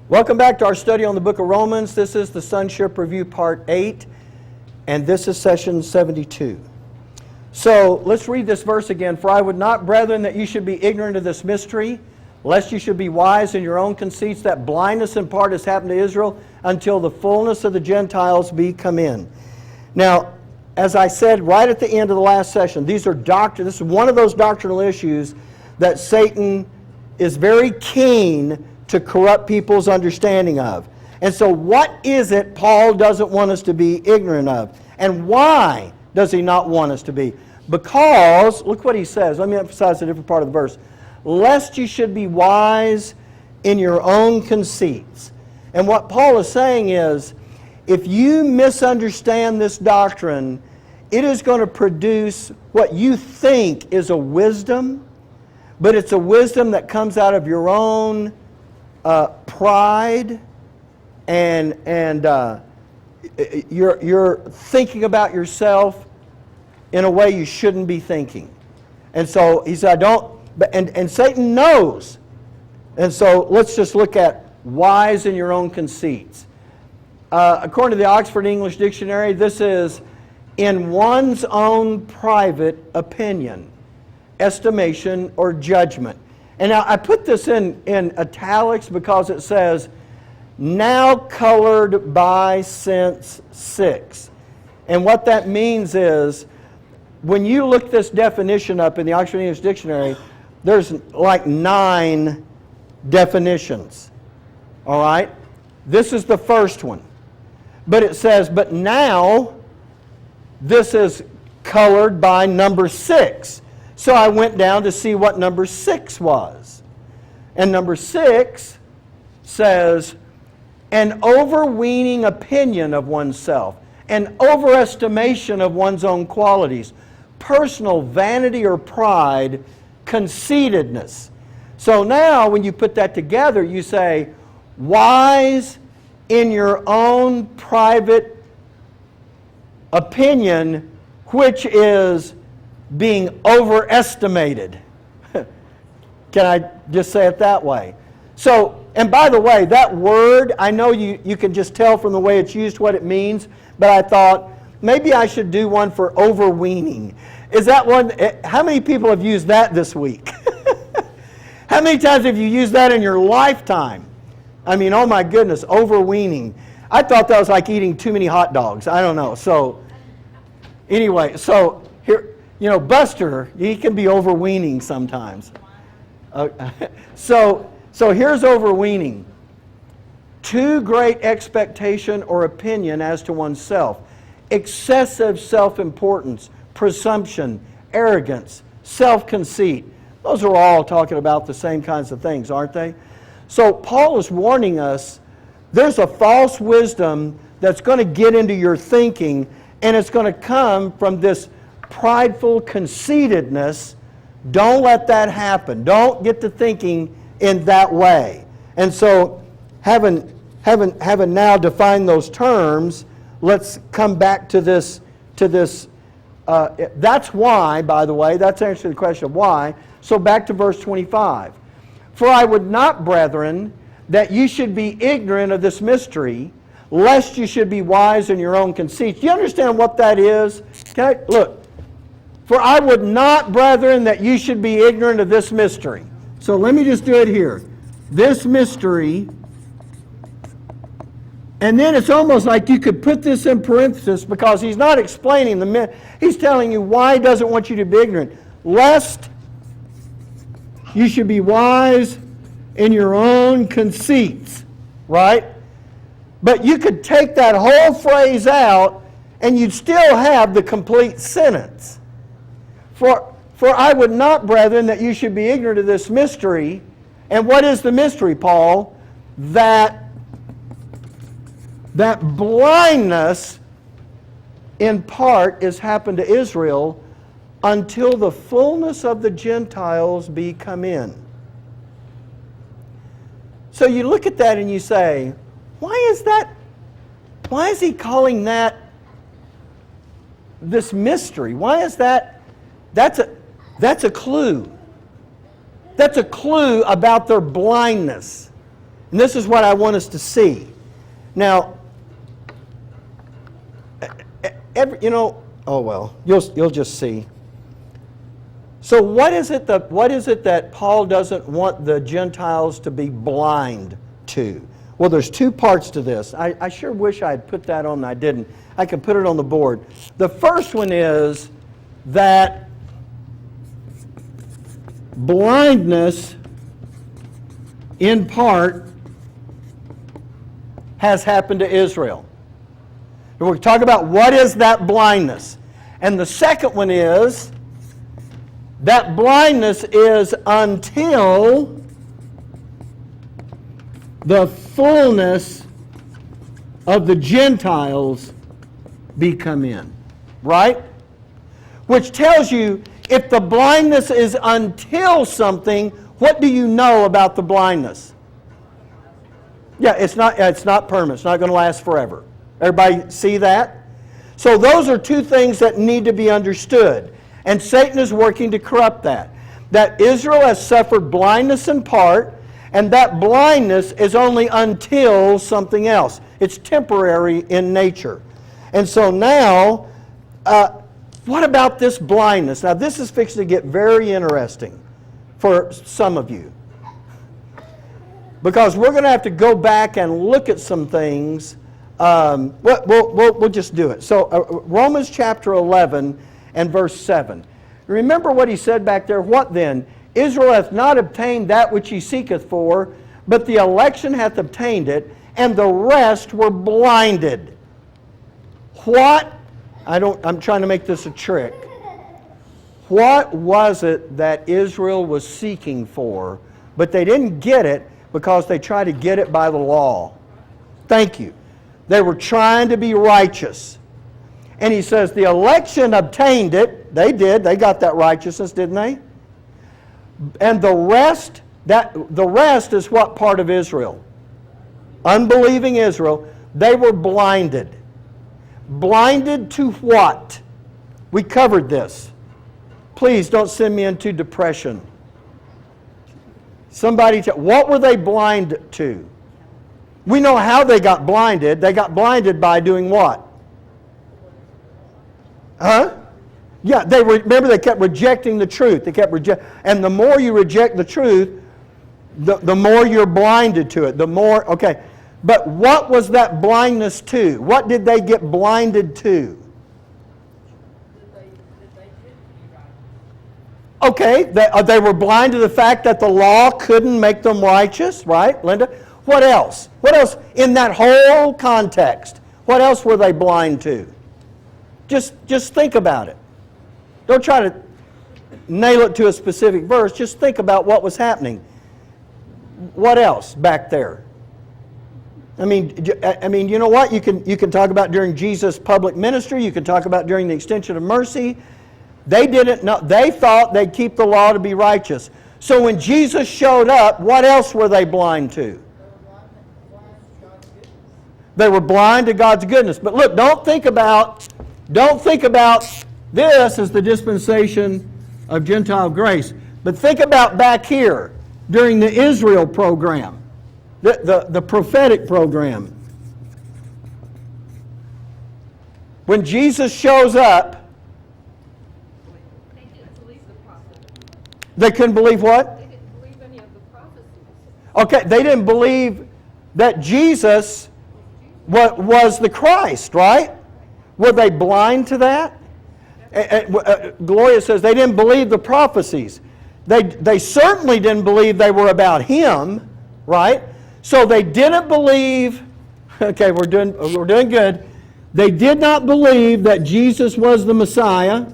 Welcome back to our study on the book of Romans. This is the Sonship Review Part 8, and this is session 72. So let's read this verse again. For I would not, brethren, that you should be ignorant of this mystery, lest you should be wise in your own conceits, that blindness in part has happened to Israel until the fullness of the Gentiles be come in. Now, as I said right at the end of the last session, this is one of those doctrinal issues that Satan is very keen to corrupt people's understanding of. And so what is it Paul doesn't want us to be ignorant of? And why does he not want us to be? Because, look what he says. Let me emphasize a different part of the verse. Lest you should be wise in your own conceits. And what Paul is saying is, if you misunderstand this doctrine, it is going to produce what you think is a wisdom, but it's a wisdom that comes out of your own pride, and you're thinking about yourself in a way you shouldn't be thinking. And so he said, and Satan knows. And so let's just look at wise in your own conceits. According to the Oxford English Dictionary, this is in one's own private opinion, estimation, or judgment. And now I put this in italics because it says, now colored by sense 6. And what that means is, when you look this definition up in the Oxford English Dictionary, there's like 9 definitions. All right? This is the first one. But it says, but now this is colored by number 6. So I went down to see what number 6 was. And number 6 says, an overweening opinion of oneself, an overestimation of one's own qualities, personal vanity or pride, conceitedness. So now when you put that together, you say, wise in your own private opinion, which is being overestimated. Can I just say it that way? So, and by the way, that word, I know you can just tell from the way it's used what it means, but I thought maybe I should do one for overweening. Is that one, how many people have used that this week? How many times have you used that in your lifetime? I mean, oh my goodness, overweening. I thought that was like eating too many hot dogs. I don't know. So, anyway, so here, Buster, he can be overweening sometimes. So here's overweening. Too great expectation or opinion as to oneself. Excessive self-importance, presumption, arrogance, self-conceit. Those are all talking about the same kinds of things, aren't they? So Paul is warning us, there's a false wisdom that's going to get into your thinking, and it's going to come from this prideful conceitedness. Don't let that happen. Don't get to thinking in that way. And so, having now defined those terms, let's come back to this. That's why, by the way, that's answering the question of why. So back to verse 25. For I would not, brethren, that you should be ignorant of this mystery, lest you should be wise in your own conceits. Do you understand what that is? Look. For I would not, brethren, that you should be ignorant of this mystery. So let me just do it here. This mystery, and then it's almost like you could put this in parenthesis because he's not explaining he's telling you why he doesn't want you to be ignorant. Lest you should be wise in your own conceits, right? But you could take that whole phrase out and you'd still have the complete sentence. For I would not, brethren, that you should be ignorant of this mystery. And what is the mystery, Paul? That blindness in part is happened to Israel until the fullness of the Gentiles be come in. So you look at that and you say, why is that? Why is he calling that this mystery? Why is that? That's a clue. That's a clue about their blindness. And this is what I want us to see. Now, you'll just see. So what is it that Paul doesn't want the Gentiles to be blind to? Well, there's two parts to this. I sure wish I had put that on, and I didn't. I could put it on the board. The first one is that blindness, in part, has happened to Israel. And we'll talk about what is that blindness. And the second one is that blindness is until the fullness of the Gentiles be come in. Right? Which tells you, if the blindness is until something, what do you know about the blindness? Yeah, it's not permanent. It's not going to last forever. Everybody see that? So those are two things that need to be understood. And Satan is working to corrupt that. That Israel has suffered blindness in part, and that blindness is only until something else. It's temporary in nature. And so now, what about this blindness? Now this is fixing to get very interesting for some of you. Because we're going to have to go back and look at some things. We'll just do it. So Romans chapter 11 and verse 7. Remember what he said back there. What then? Israel hath not obtained that which he seeketh for, but the election hath obtained it, and the rest were blinded. What? I'm trying to make this a trick. What was it that Israel was seeking for, but they didn't get it because they tried to get it by the law? Thank you. They were trying to be righteous. And he says the election obtained it. They did. They got that righteousness, didn't they? And the rest is what part of Israel? Unbelieving Israel. They were blinded. Blinded to what? We covered this. Please don't send me into depression. What were they blind to? We know how they got blinded. They got blinded by doing what? Huh? Yeah, remember they kept rejecting the truth. And the more you reject the truth, the more you're blinded to it. Okay. But what was that blindness to? What did they get blinded to? Okay, they were blind to the fact that the law couldn't make them righteous, right, Linda? What else? What else in that whole context? What else were they blind to? Just think about it. Don't try to nail it to a specific verse. Just think about what was happening. What else back there? I mean, you know what? You can talk about during Jesus' public ministry. You can talk about during the extension of mercy. They didn't know. They thought they'd keep the law to be righteous. So when Jesus showed up, what else were they blind to? They were blind to God's goodness. But look, don't think about this as the dispensation of Gentile grace. But think about back here during the Israel program, the prophetic program. When Jesus shows up, they couldn't believe what? They didn't believe any of the prophecies. Okay, they didn't believe that Jesus was the Christ, right? Were they blind to that? Gloria says they didn't believe the prophecies. They certainly didn't believe they were about Him, right? So they didn't believe. Okay, we're doing good. They did not believe that Jesus was the Messiah.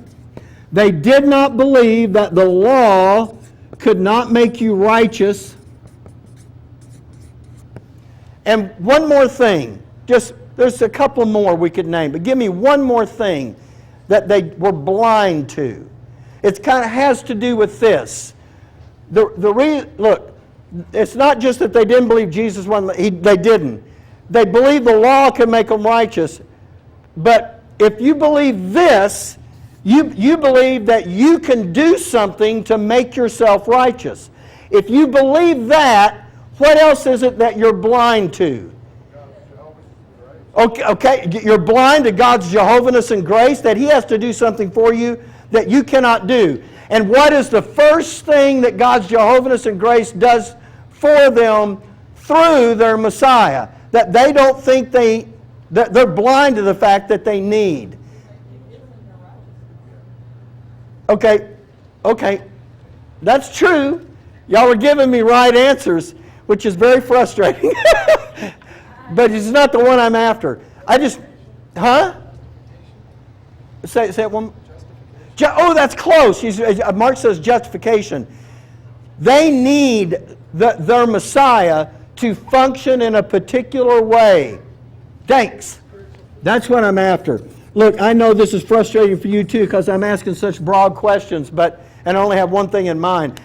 They did not believe that the law could not make you righteous. And one more thing, there's a couple more we could name, but give me one more thing that they were blind to. It kind of has to do with this. Look, it's not just that they didn't believe Jesus wasn't. They didn't. They believed the law could make them righteous. But if you believe this, you believe that you can do something to make yourself righteous. If you believe that, What else is it that you're blind to? Okay, you're blind to God's Jehovahness and grace, that He has to do something for you that you cannot do. And what is the first thing that God's Jehovahness and grace does for them through their Messiah? That they don't think that they're blind to the fact that they need. Okay, that's true. Y'all are giving me right answers, which is very frustrating. But it's not the one I'm after. Say it one. Oh, that's close. Mark says justification. They need their Messiah to function in a particular way. Thanks. That's what I'm after. Look, I know this is frustrating for you too because I'm asking such broad questions, and I only have one thing in mind.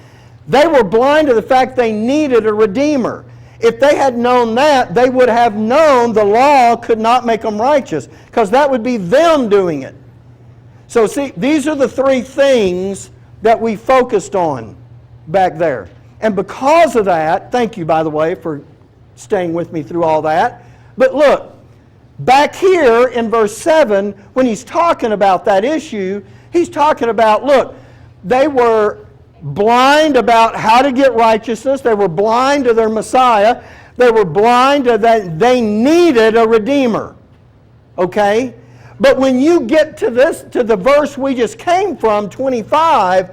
They were blind to the fact they needed a Redeemer. If they had known that, they would have known the law could not make them righteous, because that would be them doing it. So see, these are the three things that we focused on back there. And because of that, thank you, by the way, for staying with me through all that. But look, back here in verse 7, when he's talking about that issue, he's talking about, look, they were blind about how to get righteousness. They were blind to their Messiah. They were blind to that they needed a Redeemer. Okay? But when you get to the verse we just came from, 25,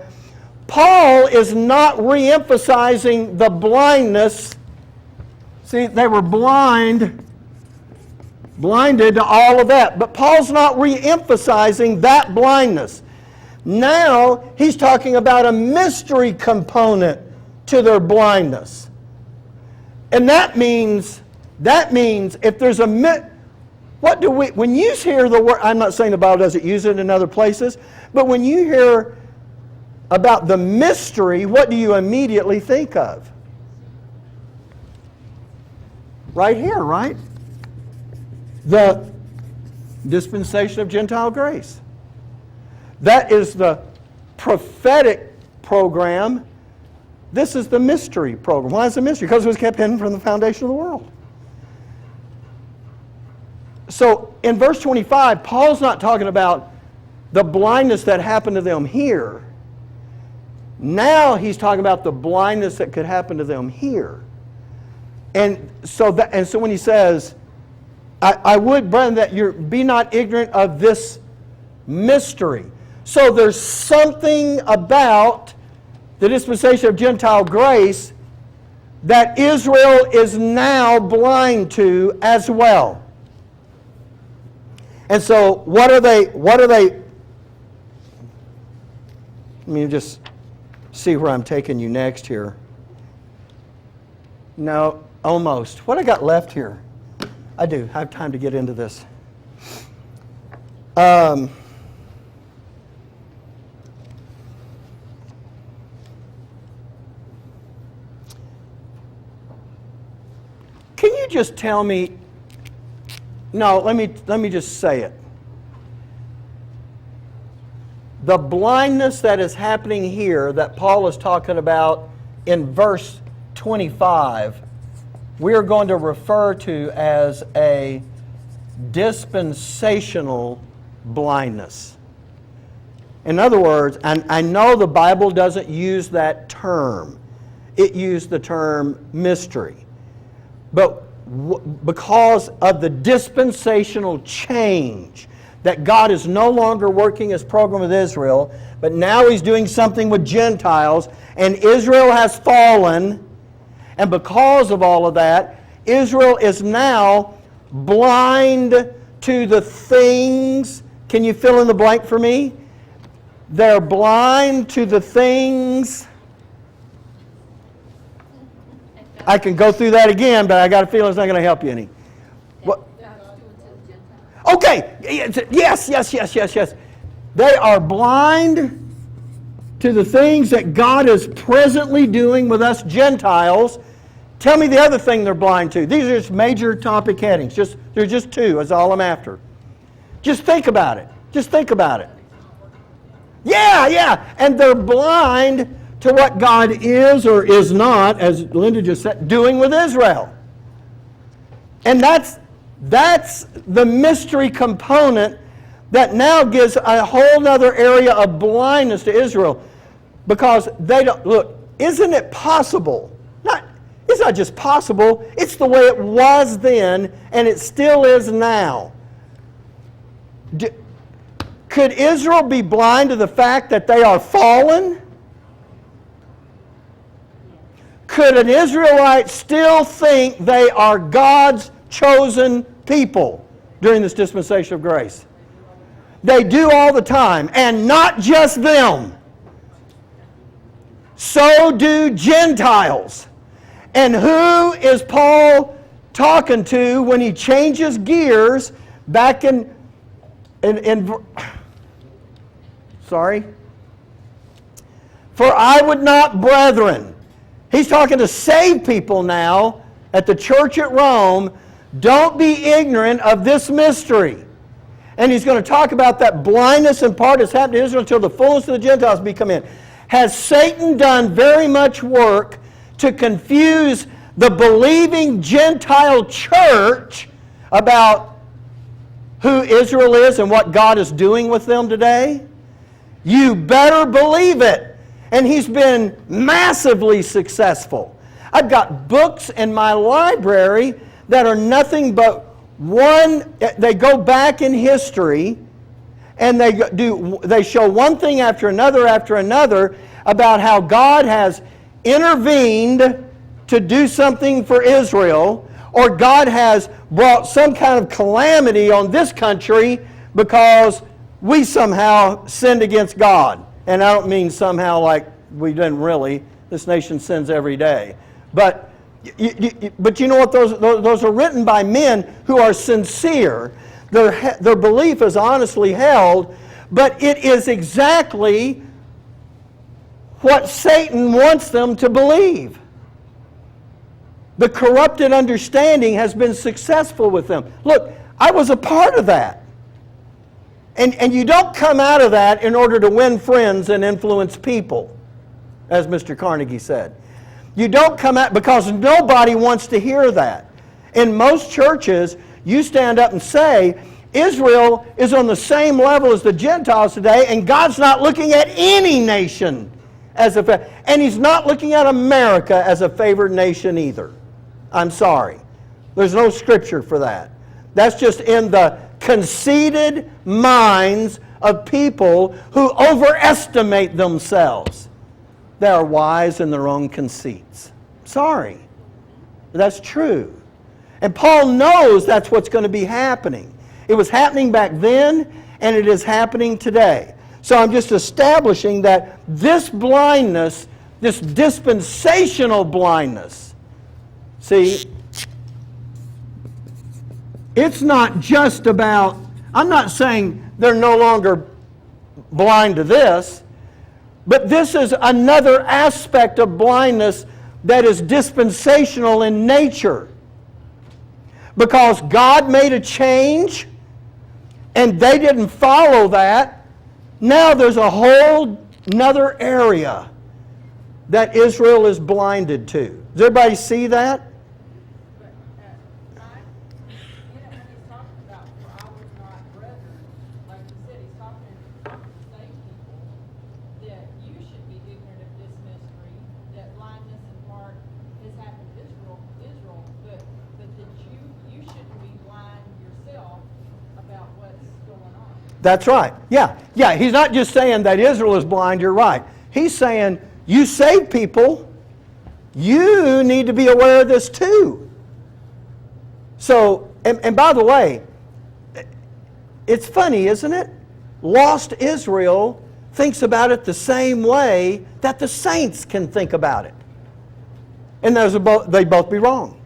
Paul is not re-emphasizing the blindness. See, they were blinded to all of that. But Paul's not re-emphasizing that blindness. Now, he's talking about a mystery component to their blindness. And that means if there's when you hear the word, I'm not saying the Bible doesn't use it in other places, but when you hear about the mystery, what do you immediately think of? Right here, right? The dispensation of Gentile grace. That is the prophetic program. This is the mystery program. Why is it a mystery? Because it was kept hidden from the foundation of the world. So in verse 25, Paul's not talking about the blindness that happened to them here. Now he's talking about the blindness that could happen to them here. And so when he says, I would, brethren, that you be not ignorant of this mystery. So there's something about the dispensation of Gentile grace that Israel is now blind to as well. And so what are they? Let me just see where I'm taking you next here. No, almost. What I got left here? I do. I have time to get into this. Can you just tell me? No, let me just say it. The blindness that is happening here that Paul is talking about in verse 25, we are going to refer to as a dispensational blindness. In other words, and I know the Bible doesn't use that term. It used the term mystery. But because of the dispensational change, that God is no longer working His program with Israel, but now He's doing something with Gentiles, and Israel has fallen, and because of all of that, Israel is now blind to the things. Can you fill in the blank for me? They're blind to the things. I can go through that again, but I got a feeling it's not going to help you any. What? Okay, yes. They are blind to the things that God is presently doing with us Gentiles. Tell me the other thing they're blind to. These are just major topic headings. They're just two, is all I'm after. Just think about it. Yeah. And they're blind to what God is or is not, as Linda just said, doing with Israel. And that's the mystery component that now gives a whole other area of blindness to Israel. Because they don't, look, isn't it possible? It's not just possible, it's the way it was then, and it still is now. Could Israel be blind to the fact that they are fallen? Could an Israelite still think they are God's chosen people during this dispensation of grace? They do all the time, and not just them. So do Gentiles. And who is Paul talking to when he changes gears back in sorry? For I would not, brethren. He's talking to saved people now at the church at Rome. Don't be ignorant of this mystery. And he's going to talk about that blindness in part that's happened to Israel until the fullness of the Gentiles be come in. Has Satan done very much work to confuse the believing Gentile church about who Israel is and what God is doing with them today? You better believe it. And he's been massively successful. I've got books in my library that are nothing but they go back in history and they show one thing after another about how God has intervened to do something for Israel, or God has brought some kind of calamity on this country because we somehow sinned against God. And I don't mean somehow like we didn't really. This nation sins every day. But you know what? Those are written by men who are sincere. Their belief is honestly held, but it is exactly what Satan wants them to believe. The corrupted understanding has been successful with them. Look, I was a part of that. And you don't come out of that in order to win friends and influence people, as Mr. Carnegie said. You don't come out because nobody wants to hear that. In most churches, you stand up and say, Israel is on the same level as the Gentiles today, and God's not looking at any nation as and He's not looking at America as a favored nation either. I'm sorry. There's no scripture for that. That's just in the conceited minds of people who overestimate themselves. They are wise in their own conceits. Sorry. That's true. And Paul knows that's what's going to be happening. It was happening back then, and it is happening today. So I'm just establishing that this blindness, this dispensational blindness, see, it's not just about, I'm not saying they're no longer blind to this, but this is another aspect of blindness that is dispensational in nature. Because God made a change and they didn't follow that, now there's a whole another area that Israel is blinded to. Does everybody see that? That's right. Yeah. He's not just saying that Israel is blind, you're right. He's saying, you saved people, you need to be aware of this too. So, and by the way, it's funny, isn't it? Lost Israel thinks about it the same way that the saints can think about it. And they both be wrong.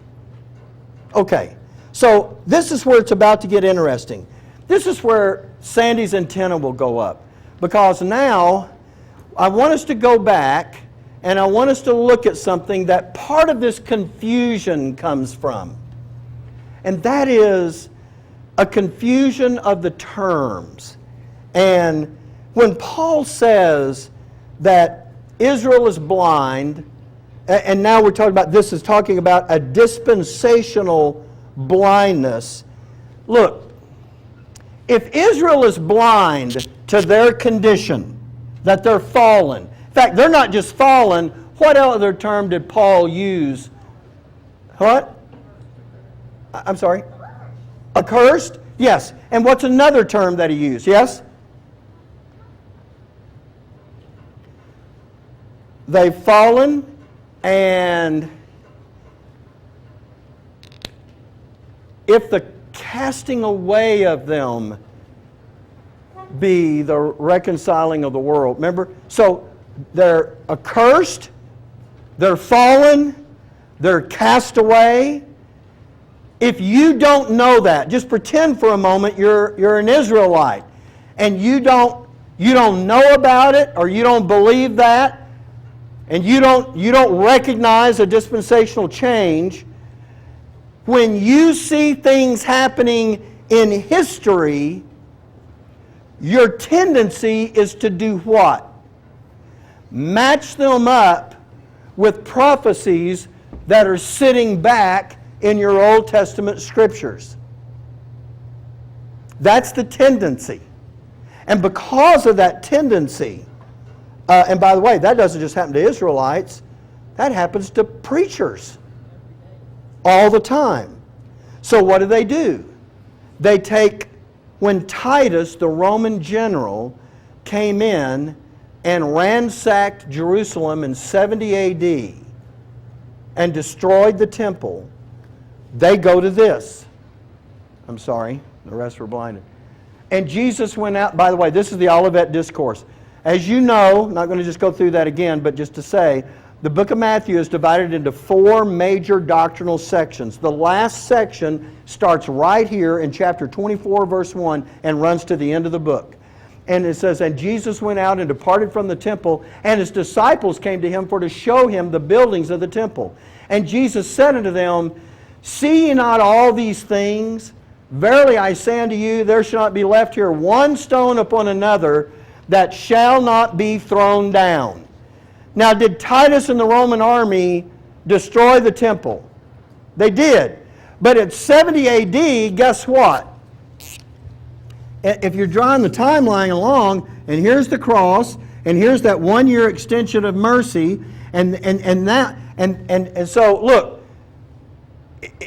Okay. So, this is where it's about to get interesting. This is where Sandy's antenna will go up. Because now, I want us to go back and I want us to look at something that part of this confusion comes from. And that is a confusion of the terms. And when Paul says that Israel is blind, and now we're talking about, this is talking about a dispensational blindness. Look, if Israel is blind to their condition, that they're fallen. In fact, they're not just fallen. What other term did Paul use? What? I'm sorry? Accursed? Yes. And what's another term that he used? Yes? They've fallen, and if the casting away of them be the reconciling of the world. Remember? So they're accursed, they're fallen, they're cast away. If you don't know that, just pretend for a moment you're an Israelite and you don't know about it, or you don't believe that, and you don't recognize a dispensational change. When you see things happening in history, your tendency is to do what? Match them up with prophecies that are sitting back in your Old Testament scriptures. That's the tendency. And because of that tendency, and by the way, that doesn't just happen to Israelites, that happens to preachers all the time. So what do? They take, when Titus, the Roman general, came in and ransacked Jerusalem in 70 AD and destroyed the temple, they go to this. I'm sorry, the rest were blinded. And Jesus went out, by the way, this is the Olivet Discourse. As you know, I'm not going to just go through that again, but just to say, the book of Matthew is divided into 4 major doctrinal sections. The last section starts right here in chapter 24, verse 1, and runs to the end of the book. And it says, "And Jesus went out and departed from the temple, and his disciples came to him for to show him the buildings of the temple. And Jesus said unto them, See ye not all these things? Verily I say unto you, there shall not be left here one stone upon another that shall not be thrown down." Now, did Titus and the Roman army destroy the temple? They did. But at 70 AD, guess what? If you're drawing the timeline along, and here's the cross, and here's that 1-year extension of mercy, and so look,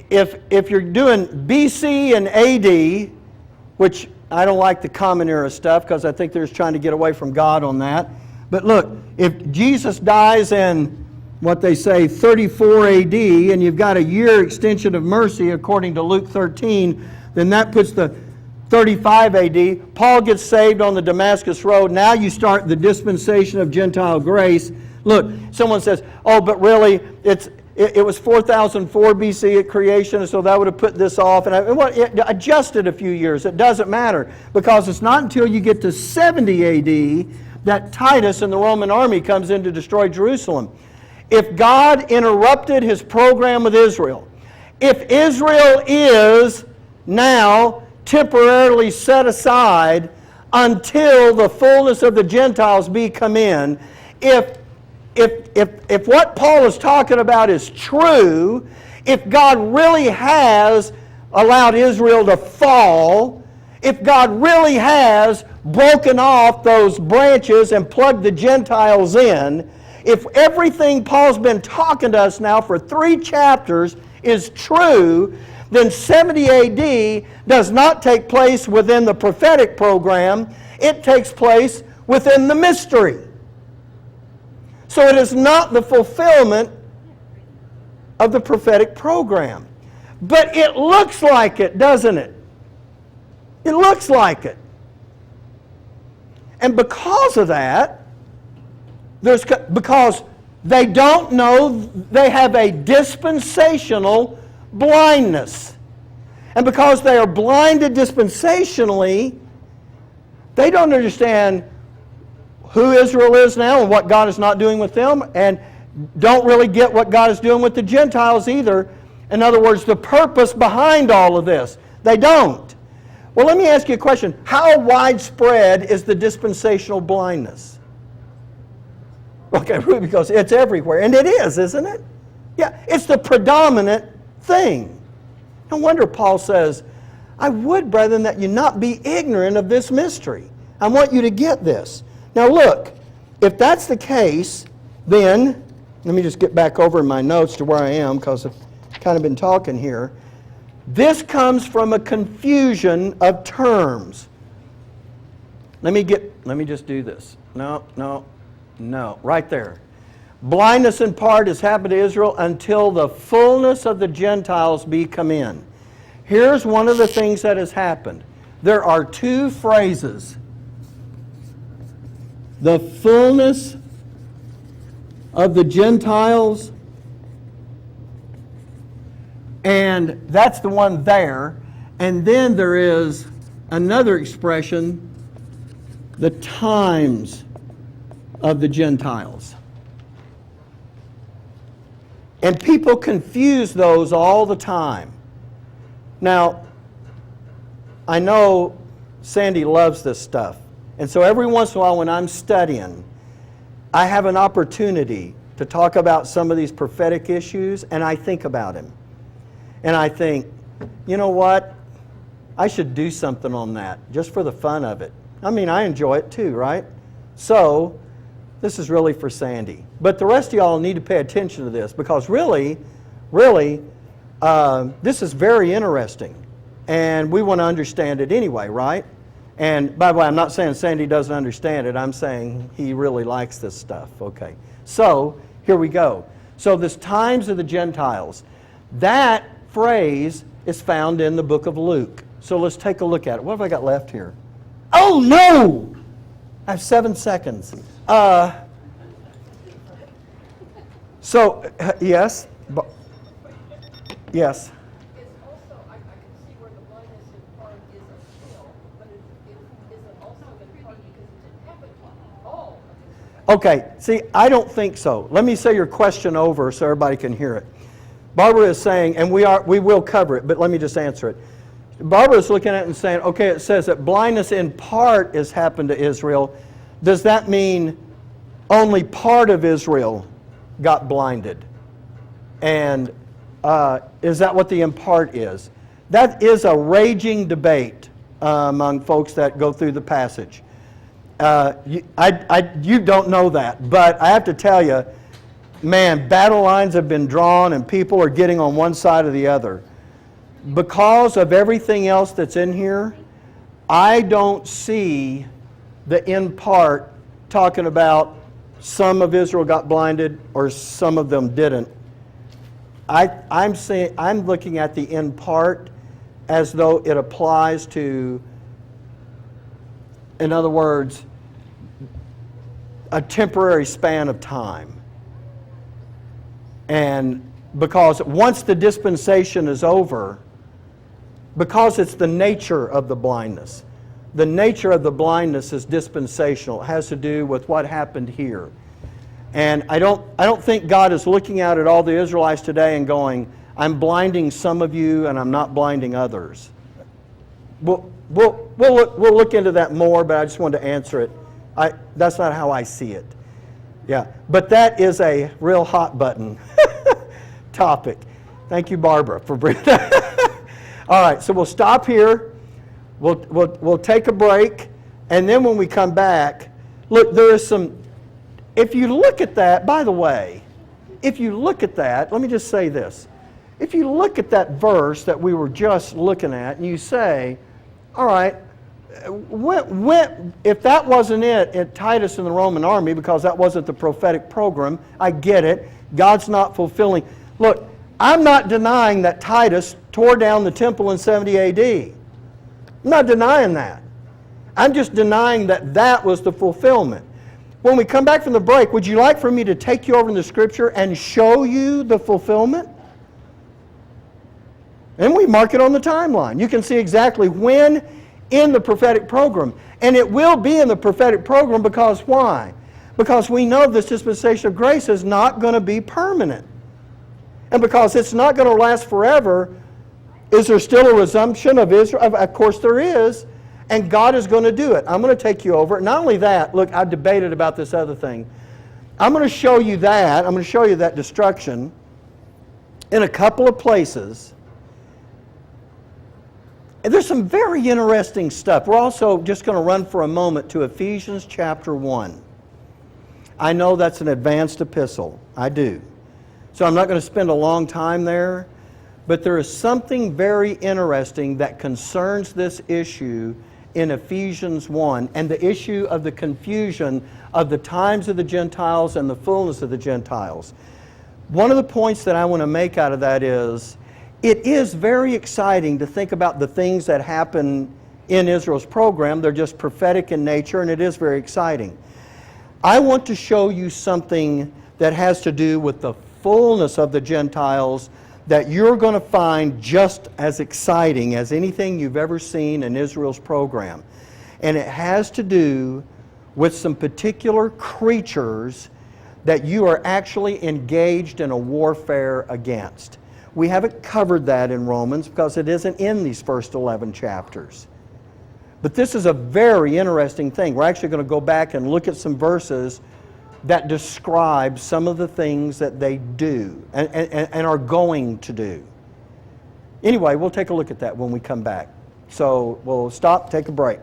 if you're doing BC and AD, which I don't like the common era stuff because I think they're just trying to get away from God on that. But look, if Jesus dies in what they say 34 AD, and you've got a year extension of mercy according to Luke 13, then that puts the 35 AD. Paul gets saved on the Damascus Road. Now you start the dispensation of Gentile grace. Look, someone says, oh, but really, it was 4004 BC at creation, and so that would have put this off. And it adjusted a few years. It doesn't matter, because it's not until you get to 70 AD that Titus and the Roman army comes in to destroy Jerusalem. If God interrupted his program with Israel, if Israel is now temporarily set aside until the fullness of the Gentiles be come in, if what Paul is talking about is true, if God really has allowed Israel to fall, if God really has broken off those branches and plugged the Gentiles in, if everything Paul's been talking to us now for 3 chapters is true, then 70 AD does not take place within the prophetic program. It takes place within the mystery. So it is not the fulfillment of the prophetic program. But it looks like it, doesn't it? It looks like it. And because of that, because they don't know, they have a dispensational blindness. And because they are blinded dispensationally, they don't understand who Israel is now and what God is not doing with them, and don't really get what God is doing with the Gentiles either. In other words, the purpose behind all of this. They don't. Well, let me ask you a question. How widespread is the dispensational blindness? Okay, Ruby goes, it's everywhere. And it is, isn't it? Yeah, it's the predominant thing. No wonder Paul says, I would, brethren, that you not be ignorant of this mystery. I want you to get this. Now look, if that's the case, then, let me just get back over in my notes to where I am, because I've kind of been talking here. This comes from a confusion of terms. Let me just do this. No, right there. Blindness in part has happened to Israel until the fullness of the Gentiles be come in. Here's one of the things that has happened. There are two phrases. The fullness of the Gentiles, and that's the one there. And then there is another expression, the times of the Gentiles. And people confuse those all the time. Now, I know Sandy loves this stuff. And so every once in a while when I'm studying, I have an opportunity to talk about some of these prophetic issues, and I think about him. And I think, you know what? I should do something on that, just for the fun of it. I mean, I enjoy it too, right? So, this is really for Sandy. But the rest of y'all need to pay attention to this, because really, this is very interesting. And we want to understand it anyway, right? And by the way, I'm not saying Sandy doesn't understand it. I'm saying he really likes this stuff. Okay. So, here we go. So, this times of the Gentiles, that phrase is found in the book of Luke. So, let's take a look at it. What have I got left here? Oh, no! I have 7 seconds. Yes? Yes? It's also, I can see where the blindness in part is until, but it isn't also in part because it didn't happen to all. Okay, see, I don't think so. Let me say your question over so everybody can hear it. Barbara is saying, and we will cover it, but let me just answer it. Barbara is looking at it and saying, okay, it says that blindness in part has happened to Israel. Does that mean only part of Israel got blinded? And is that what the in part is? That is a raging debate among folks that go through the passage. You don't know that, but I have to tell you, man, battle lines have been drawn and people are getting on one side or the other. Because of everything else that's in here, I don't see the in part talking about some of Israel got blinded or some of them didn't. I'm looking at the in part as though it applies to, in other words, a temporary span of time. And because once the dispensation is over, because it's the nature of the blindness. The nature of the blindness is dispensational. It has to do with what happened here. And I don't think God is looking out at all the Israelites today and going, I'm blinding some of you and I'm not blinding others. We'll look into that more, but I just wanted to answer it. That's not how I see it. Yeah, but that is a real hot button topic. Thank you, Barbara, for bringing that. All right, so we'll stop here. We'll take a break, and then when we come back, look, there is some. If you look at that, by the way, if you look at that, let me just say this. If you look at that verse that we were just looking at, and you say, all right, if that wasn't it at Titus in the Roman army, because that wasn't the prophetic program, I get it. God's not fulfilling. Look, I'm not denying that Titus tore down the temple in 70 AD. I'm not denying that. I'm just denying that that was the fulfillment. When we come back from the break, would you like for me to take you over in the Scripture and show you the fulfillment? And we mark it on the timeline. You can see exactly when in the prophetic program. And it will be in the prophetic program because why? Because we know this dispensation of grace is not going to be permanent. And because it's not going to last forever, is there still a resumption of Israel? Of course there is. And God is going to do it. I'm going to take you over. Not only that, look, I debated about this other thing. I'm going to show you that. I'm going to show you that destruction in a couple of places. And there's some very interesting stuff. We're also just going to run for a moment to Ephesians chapter 1. I know that's an advanced epistle. I do. So I'm not going to spend a long time there. But there is something very interesting that concerns this issue in Ephesians 1 and the issue of the confusion of the times of the Gentiles and the fullness of the Gentiles. One of the points that I want to make out of that is, it is very exciting to think about the things that happen in Israel's program. They're just prophetic in nature, and it is very exciting. I want to show you something that has to do with the fullness of the Gentiles that you're going to find just as exciting as anything you've ever seen in Israel's program. And it has to do with some particular creatures that you are actually engaged in a warfare against. We haven't covered that in Romans because it isn't in these first 11 chapters. But this is a very interesting thing. We're actually going to go back and look at some verses that describe some of the things that they do and are going to do. Anyway, we'll take a look at that when we come back. So we'll stop, take a break.